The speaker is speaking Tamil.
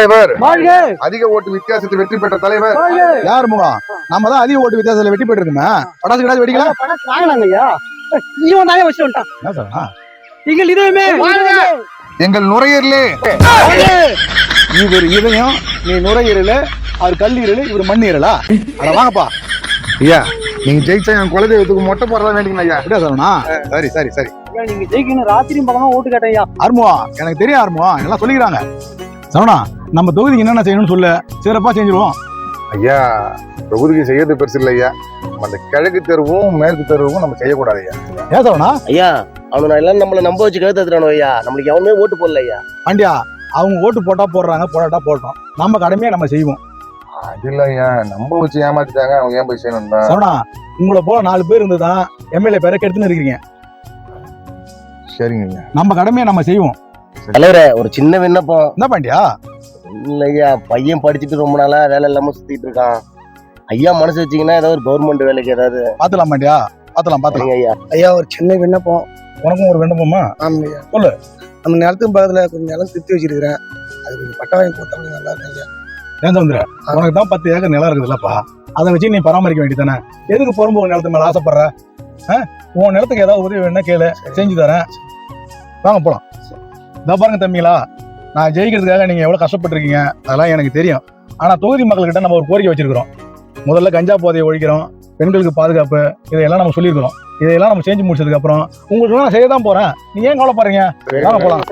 தலைவர் அதிக ஓட்டு வித்தியாசத்தில் வெற்றி பெற்ற தலைவர் யார் முகம்? நம்ம தான் அதிக ஓட்டு வித்தியாசத்துல வெற்றி பெற்று இருக்குமே. பட்டாசு கிடாது வெடிக்கலாம். எங்கள் நுரையீரலே. இவர் இதயம், நீ நுரையீரல், அவர் கல்லீரல், இவர் மண்ணீரலா? அட வாங்கப்பா ஐயா. நீங்க ஜெயிச்சா என் குலதெய்வத்துக்கு மொட்டை போடுறதா வேண்டிங்கண்ணா ஐயா. அப்படியா சொல்லணா? சரி சரி சரி. நீங்க ஜெயிக்கணும் ராத்திரியும் பக்கமா ஓட்டு கேட்டையா. அருமுகம் எனக்கு தெரியும். அருமுகம் எல்லாம் சொல்லிக்கிறாங்க. சரவணா, நம்ம தொகுதிக்கு என்னென்ன செய்யணும்னு சொல்லு, சிறப்பா செஞ்சிருவோம். ஐயா தொகுதிக்கு செய்யறது பெருசு இல்லை ஐயா. அந்த கிழக்கு தெருவும் மேற்கு தெருவும் நம்ம செய்யக்கூடாது ஐயா. ஏன் சரவணா? ஐயா அவனை எல்லாம் நம்மளை நம்ப வச்சு கழுத்தானோ ஐயா. நம்மளுக்கு எவனுமே ஓட்டு போடல ஐயா. பாண்டியா, அவங்க ஓட்டு போட்டா போடுறாங்க, போடாட்டா போட்டோம். நம்ம கடமையை நம்ம செய்வோம். அது இல்ல ஐயா, நம்ப வச்சு ஏமாத்திட்டாங்க. அவங்க ஏன் போய் செய்யணும் தான். சரவணா, உங்களை போல 4 பேர் இருந்துதான் எம்எல்ஏ பேரை கெடுத்துன்னு இருக்கீங்க. சரிங்க ஐயா. நம்ம கடமையை நம்ம செய்வோம். தலைவரே, ஒரு சின்ன விண்ணப்பம். என்ன பாண்டியா? இல்ல ஐயா, பையன் படிச்சுட்டு ரொம்ப நாளா வேலை இல்லாம சுத்திட்டு இருக்கான். ஐயா மனசு வச்சீங்கன்னா ஏதாவது ஒரு கவர்மெண்ட் வேலைக்கு ஏதாவது பாத்துலாம் பாண்டியா, பாத்துலாம். ஐயா. ஐயா ஒரு சின்ன விண்ணப்பம். உனக்கும் ஒரு விண்ணப்பமா? ஆமாய்யா. சொல்லு. நம்ம நிலத்துக்கு பக்கத்துல கொஞ்சம் நிலம் திருத்தி வச்சிருக்கிறேன். அது கொஞ்சம் பட்டா வாங்கி கொடுத்தா கொஞ்சம் நல்லா இருக்கும் ஐயா. ஏன் சந்திர, உனக்கு தான் 10 ஏக்கர் நிலம் இருக்குதுல்லப்பா, அதை வச்சு நீ பராமரிக்க வேண்டியதானே. எதுக்கு புறம்போக்கு நிலத்து மேல ஆசைப்படுற? உன் நிலத்துக்கு ஏதாவது உதவி வேணா கேளு, செஞ்சு தரேன். வாங்க போலாம். இதை பாருங்க தம்பிங்களா, நான் ஜெயிக்கிறதுக்காக நீங்க எவ்வளவு கஷ்டப்பட்டிருக்கீங்க அதெல்லாம் எனக்கு தெரியும். ஆனா தொகுதி மக்கள்கிட்ட நம்ம ஒரு கோரிக்கை வச்சிருக்கிறோம். முதல்ல கஞ்சா போதையை ஒழிக்கிறோம், பெண்களுக்கு பாதுகாப்பு, இதையெல்லாம் நம்ம சொல்லியிருக்கிறோம். இதையெல்லாம் நம்ம செஞ்சு முடிச்சதுக்கு அப்புறம் உங்களுக்கு நான் செய்ய தான் போறேன். நீங்க ஏன் கவலைப்படுறீங்க? வாங்க போலாம்.